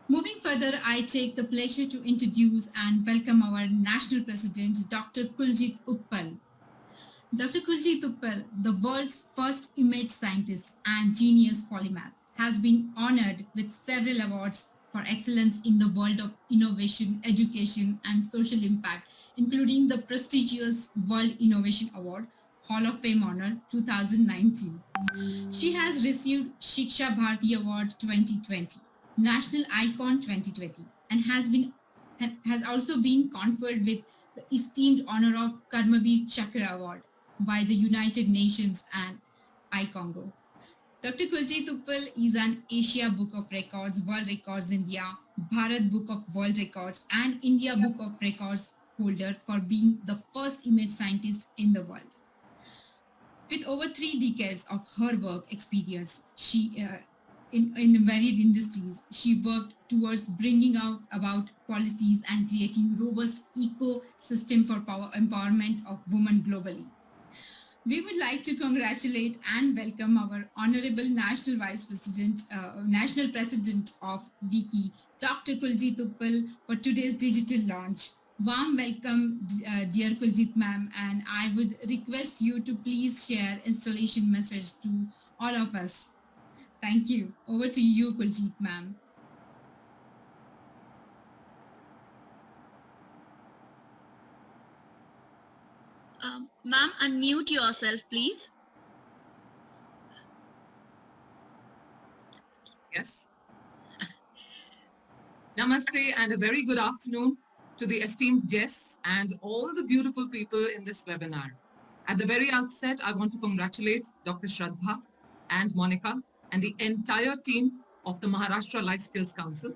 Moving further, I take the pleasure to introduce and welcome our National President, Dr. Kuljit Uppal. Dr. Kuljit Uppal, the world's first image scientist and genius polymath, has been honored with several awards for excellence in the world of innovation, education, and social impact, including the prestigious World Innovation Award, Hall of Fame Honor 2019. She has received Shiksha Bharati Award 2020, National Icon 2020, and has also been conferred with the esteemed honor of Karmavir Chakra Award by the United Nations and iCongo. Dr. Kuljit Uppal is an Asia Book of Records, World Records India, Bharat Book of World Records, and India Book of Records holder for being the first image scientist in the world. With over 3 decades of her work experience, in varied industries, she worked towards bringing out about policies and creating robust ecosystem for power empowerment of women globally. We would like to congratulate and welcome our Honorable National President of Wiki, Dr. Kuljit Uppal, for today's digital launch. Warm welcome, dear Kuljit ma'am, and I would request you to please share installation message to all of us. Thank you. Over to you, Kuljit ma'am. Ma'am, unmute yourself, please. Yes. Namaste and a very good afternoon to the esteemed guests and all the beautiful people in this webinar. At the very outset, I want to congratulate Dr. Shraddha and Monica and the entire team of the Maharashtra Life Skills Council.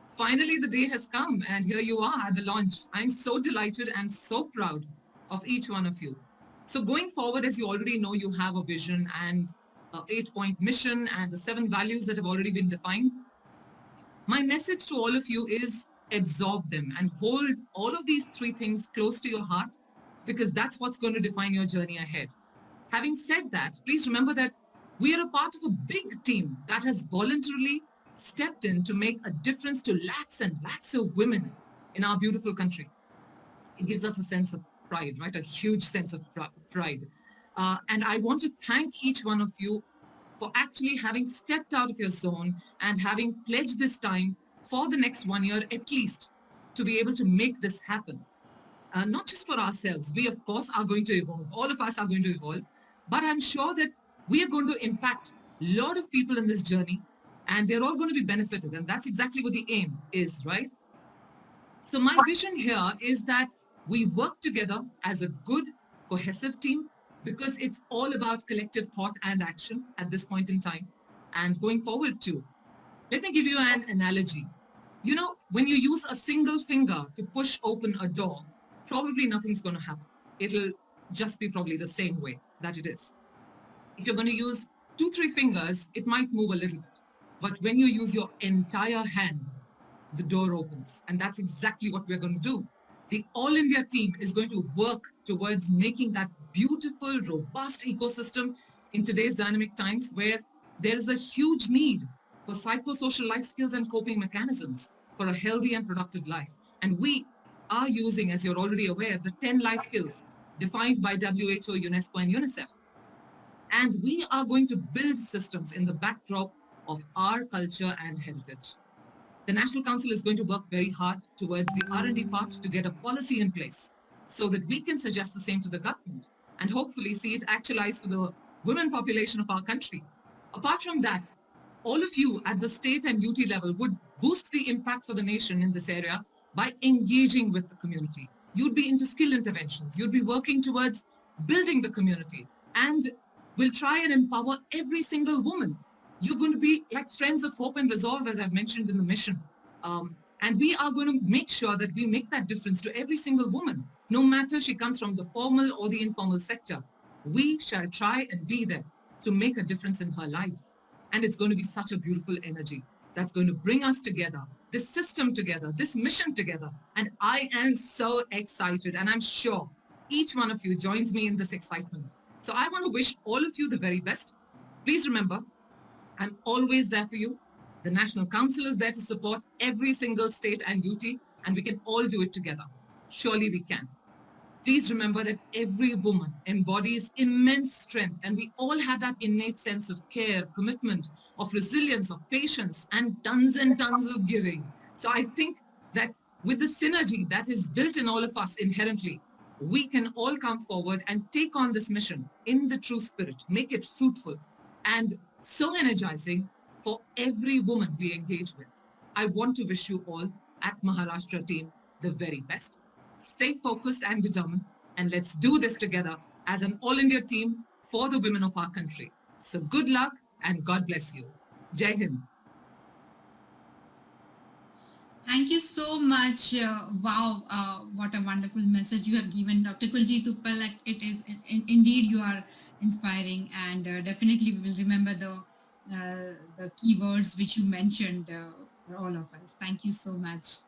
Finally, the day has come and here you are at the launch. I'm so delighted and so proud of each one of you. So going forward, as you already know, you have a vision and an 8-point mission and the 7 values that have already been defined. My message to all of you is absorb them and hold all of these 3 things close to your heart because that's what's going to define your journey ahead. Having said that, please remember that we are a part of a big team that has voluntarily stepped in to make a difference to lakhs and lakhs of women in our beautiful country. It gives us a sense of pride, right? A huge sense of pride. And I want to thank each one of you for actually having stepped out of your zone and having pledged this time for the next 1 year at least to be able to make this happen. Not just for ourselves. We, of course, are going to evolve. All of us are going to evolve. But I'm sure that we are going to impact a lot of people in this journey and they're all going to be benefited. And that's exactly what the aim is, right? So my vision here is that we work together as a good, cohesive team because it's all about collective thought and action at this point in time and going forward too. Let me give you an analogy. You know, when you use a single finger to push open a door, probably nothing's going to happen. It'll just be probably the same way that it is. If you're going to use 2-3 fingers, it might move a little bit. But when you use your entire hand, the door opens. And that's exactly what we're going to do. The All India team is going to work towards making that beautiful, robust ecosystem in today's dynamic times where there is a huge need for psychosocial life skills and coping mechanisms for a healthy and productive life. And we are using, as you're already aware, the 10 life skills defined by WHO, UNESCO, and UNICEF. And we are going to build systems in the backdrop of our culture and heritage. The National Council is going to work very hard towards the R&D part to get a policy in place so that we can suggest the same to the government and hopefully see it actualized for the women population of our country. Apart from that, all of you at the state and UT level would boost the impact for the nation in this area by engaging with the community. You'd be into skill interventions. You'd be working towards building the community and we'll try and empower every single woman. You're going to be like friends of hope and resolve, as I've mentioned in the mission. And we are going to make sure that we make that difference to every single woman, no matter she comes from the formal or the informal sector. We shall try and be there to make a difference in her life. And it's going to be such a beautiful energy that's going to bring us together, this system together, this mission together. And I am so excited. And I'm sure each one of you joins me in this excitement. So I want to wish all of you the very best. Please remember, I'm always there for you. The National Council is there to support every single state and duty, and we can all do it together. Surely we can. Please remember that every woman embodies immense strength, and we all have that innate sense of care, commitment, of resilience, of patience, and tons of giving. So I think that with the synergy that is built in all of us inherently, we can all come forward and take on this mission in the true spirit, make it fruitful and so energizing for every woman we engage with. I want to wish you all at Maharashtra team the very best. Stay focused and determined, and let's do this together as an all-India team for the women of our country. So good luck and God bless you. Jai Hind. Thank you so much. Wow, what a wonderful message you have given, Dr. Kuljit Uppal. Like, it is indeed you are inspiring, and definitely we will remember the keywords which you mentioned for all of us. Thank you so much.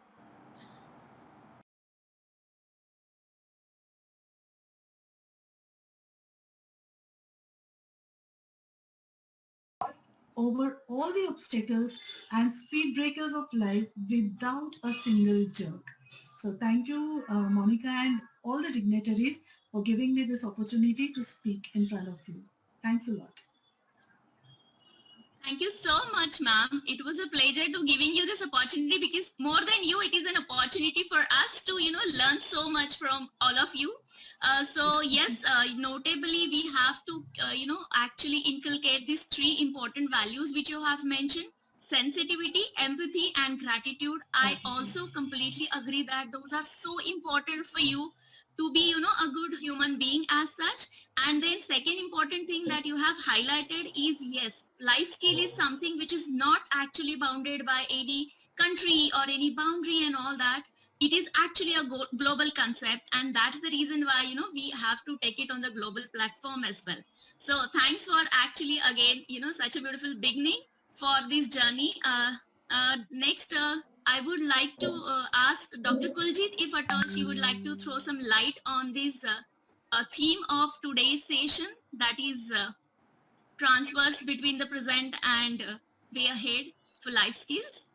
Over all the obstacles and speed breakers of life without a single jerk. So thank you, Monica, and all the dignitaries for giving me this opportunity to speak in front of you. Thanks a lot. Thank you so much, ma'am. It was a pleasure to giving you this opportunity, because more than you, it is an opportunity for us to, learn so much from all of you. So yes, notably, we have to, actually inculcate these three important values which you have mentioned: sensitivity, empathy, and gratitude. I also completely agree that those are so important for you to be, a good human being as such. And then second important thing that you have highlighted is, yes, life skill is something which is not actually bounded by any country or any boundary and all that. It is actually a global concept, and that's the reason why, we have to take it on the global platform as well. So thanks for actually, again, such a beautiful beginning for this journey. Next, I would like to ask Dr. Kuljit if at all she would like to throw some light on this theme of today's session, that is transverse between the present and way ahead for life skills.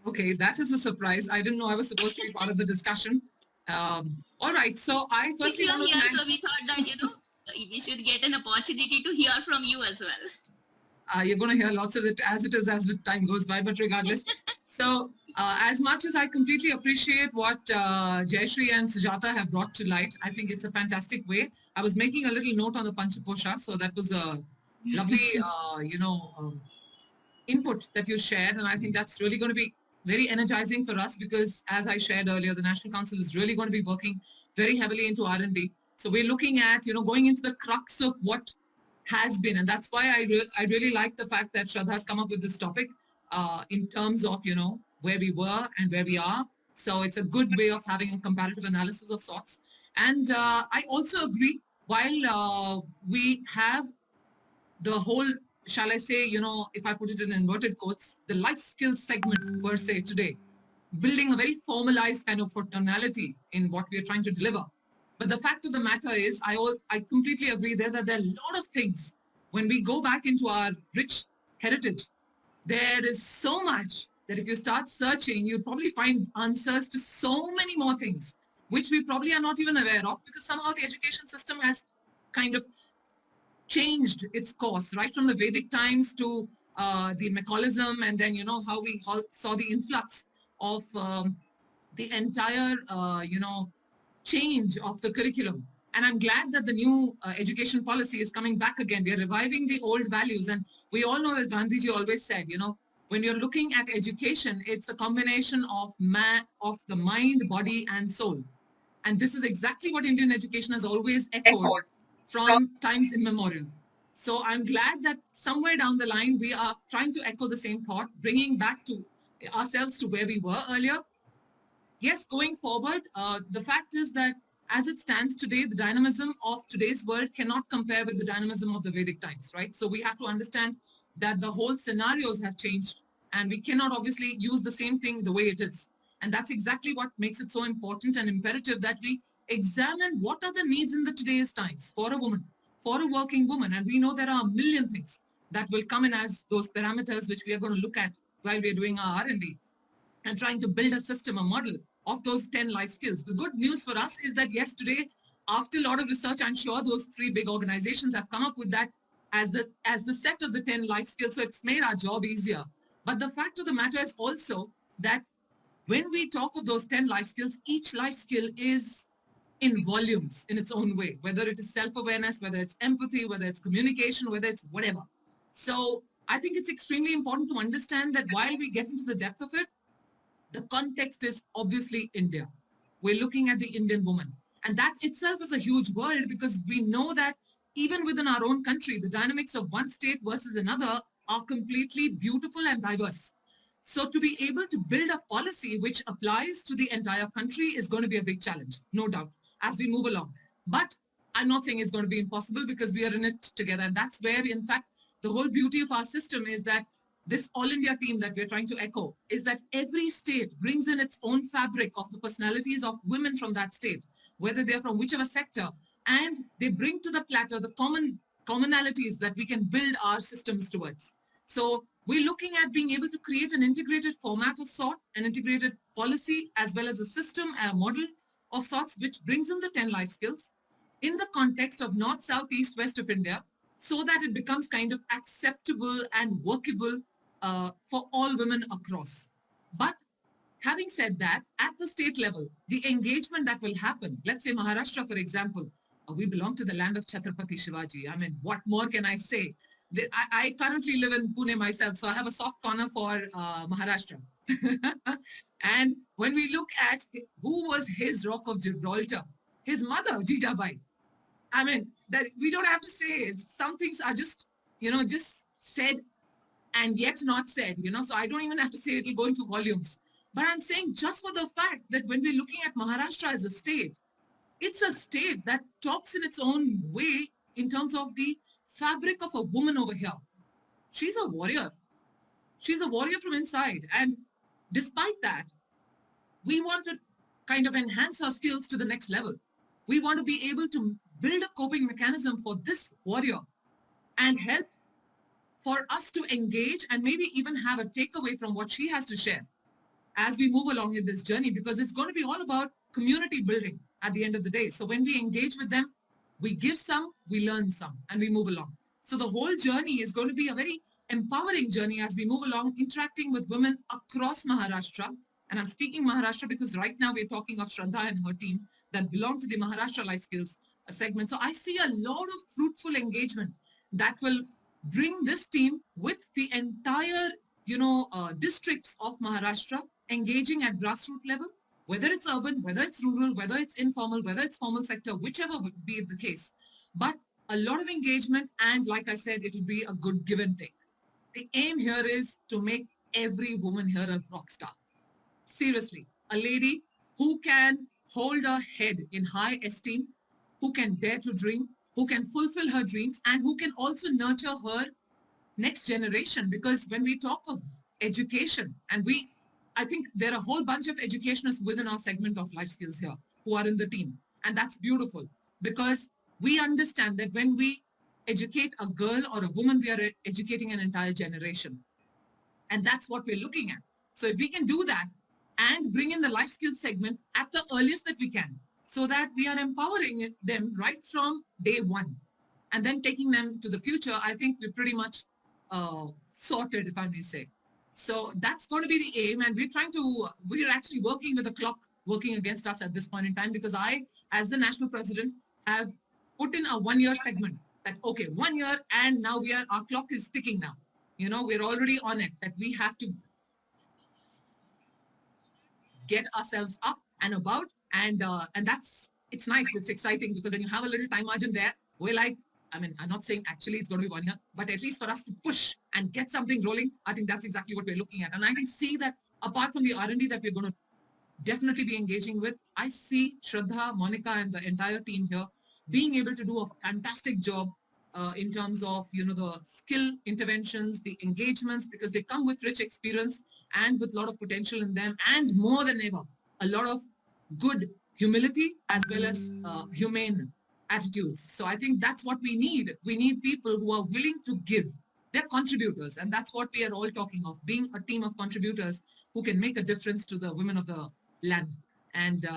Okay, that is a surprise. I didn't know I was supposed to be part of the discussion. All right, so I firstly want to here, so we thought that, we should get an opportunity to hear from you as well. You're going to hear lots of it as the time goes by, but regardless. So as much as I completely appreciate what Jayashree and Sujata have brought to light, I think it's a fantastic way. I was making a little note on the Panchaposha, so that was a lovely, input that you shared. And I think that's really going to be very energizing for us, because as I shared earlier, the National Council is really going to be working very heavily into R&D. So we're looking at, going into the crux of what has been. And that's why I really like the fact that Shraddha has come up with this topic in terms of, where we were and where we are. So it's a good way of having a comparative analysis of sorts. And I also agree, while we have the whole, shall I say, if I put it in inverted quotes, the life skills segment per se today, building a very formalized kind of tonality in what we are trying to deliver. But the fact of the matter is, I completely agree there that there are a lot of things. When we go back into our rich heritage, there is so much that if you start searching, you'll probably find answers to so many more things, which we probably are not even aware of, because somehow the education system has kind of changed its course, right from the Vedic times to the Mechanism, and then, how we saw the influx of the entire, change of the curriculum. And I'm glad that the new education policy is coming back again. We are reviving the old values. And we all know that Gandhiji always said, when you're looking at education, it's a combination of the mind, body, and soul. And this is exactly what Indian education has always echoed from times immemorial. So I'm glad that somewhere down the line, we are trying to echo the same thought, bringing back to ourselves to where we were earlier. Yes, going forward, the fact is that as it stands today, the dynamism of today's world cannot compare with the dynamism of the Vedic times, right? So we have to understand that the whole scenarios have changed, and we cannot obviously use the same thing the way it is. And that's exactly what makes it so important and imperative that we examine what are the needs in the today's times for a woman, for a working woman. And we know there are a million things that will come in as those parameters which we are going to look at while we are doing our R&D and trying to build a system, a model of those 10 life skills. The good news for us is that yes, today, after a lot of research, I'm sure those 3 big organizations have come up with that as the set of the 10 life skills. So it's made our job easier. But the fact of the matter is also that when we talk of those 10 life skills, each life skill is in volumes in its own way, whether it is self-awareness, whether it's empathy, whether it's communication, whether it's whatever. So I think it's extremely important to understand that while we get into the depth of it, the context is obviously India. We're looking at the Indian woman. And that itself is a huge world, because we know that even within our own country, the dynamics of one state versus another are completely beautiful and diverse. So to be able to build a policy which applies to the entire country is going to be a big challenge, no doubt, as we move along. But I'm not saying it's going to be impossible, because we are in it together. And that's where, in fact, the whole beauty of our system is that this All India team that we're trying to echo is that every state brings in its own fabric of the personalities of women from that state, whether they're from whichever sector, and they bring to the platter the commonalities that we can build our systems towards. So we're looking at being able to create an integrated format of sort, an integrated policy, as well as a system and a model of sorts, which brings in the 10 life skills in the context of north, south, east, west of India, so that it becomes kind of acceptable and workable for all women across. But having said that, at the state level, the engagement that will happen, let's say Maharashtra, for example, we belong to the land of Chhatrapati Shivaji. I mean, what more can I say? I currently live in Pune myself, so I have a soft corner for Maharashtra. And when we look at who was his Rock of Gibraltar, his mother, Jijabai. I mean, that we don't have to say it. Some things are just, just said and yet not said, so I don't even have to say it will go into volumes. But I'm saying just for the fact that when we're looking at Maharashtra as a state, it's a state that talks in its own way in terms of the fabric of a woman over here. She's a warrior. She's a warrior from inside. And despite that, we want to kind of enhance our skills to the next level. We want to be able to build a coping mechanism for this warrior and help for us to engage and maybe even have a takeaway from what she has to share as we move along in this journey, because it's going to be all about community building at the end of the day. So when we engage with them, we give some, we learn some, and we move along. So the whole journey is going to be a very empowering journey as we move along, interacting with women across Maharashtra. And I'm speaking Maharashtra because right now we're talking of Shraddha and her team that belong to the Maharashtra Life Skills segment. So I see a lot of fruitful engagement that will bring this team with the entire, districts of Maharashtra engaging at grassroots level, whether it's urban, whether it's rural, whether it's informal, whether it's formal sector, whichever would be the case. But a lot of engagement, and like I said, it will be a good give and take. The aim here is to make every woman here a rock star. Seriously, a lady who can hold her head in high esteem, who can dare to dream, who can fulfill her dreams, and who can also nurture her next generation. Because when we talk of education, and I think there are a whole bunch of educationists within our segment of life skills here who are in the team. And that's beautiful, because we understand that when we educate a girl or a woman, we are educating an entire generation. And that's what we're looking at. So if we can do that and bring in the life skills segment at the earliest that we can, so that we are empowering them right from day one and then taking them to the future, I think we're pretty much sorted, if I may say. So that's going to be the aim. And we're actually working with the clock working against us at this point in time, because I, as the national president, have put in a 1 year segment that, okay, 1 year, and now our clock is ticking now. We're already on it, that we have to get ourselves up and about. And it's nice, it's exciting, because when you have a little time margin there, we're like, I'm not saying actually it's going to be 1 year, but at least for us to push and get something rolling, I think that's exactly what we're looking at. And I can see that apart from the R&D that we're going to definitely be engaging with, I see Shraddha, Monica, and the entire team here being able to do a fantastic job in terms of, the skill interventions, the engagements, because they come with rich experience and with a lot of potential in them, and more than ever, a lot of good humility as well as humane attitudes. So I think that's what we need. We need people who are willing to give. they're contributors. And that's what we are all talking of, being a team of contributors who can make a difference to the women of the land. And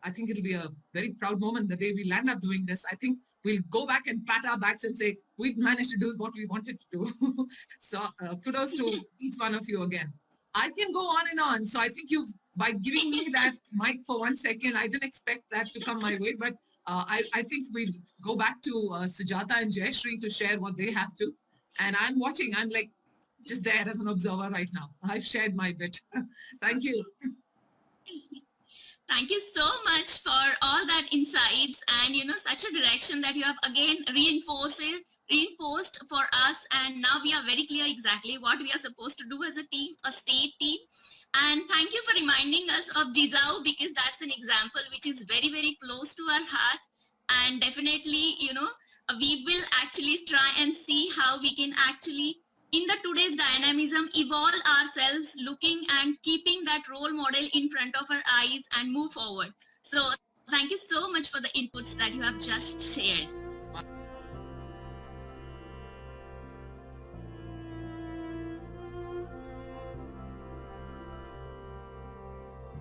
I think it'll be a very proud moment the day we land up doing this. I think we'll go back and pat our backs and say, we managed to do what we wanted to do. So kudos to each one of you again. I can go on and on. So I think by giving me that mic for 1 second, I didn't expect that to come my way, but I think we'll go back to Sujata and Jayashree to share what they have to. And I'm watching, I'm like just there as an observer right now. I've shared my bit. Thank you. Thank you so much for all that insights and, such a direction that you have again reinforced for us. And now we are very clear exactly what we are supposed to do as a team, a state team. And thank you for reminding us of Jizao, because that's an example which is very, very close to our heart. And definitely, we will actually try and see how we can actually, in the today's dynamism, evolve ourselves, looking and keeping that role model in front of our eyes and move forward. So thank you so much for the inputs that you have just shared.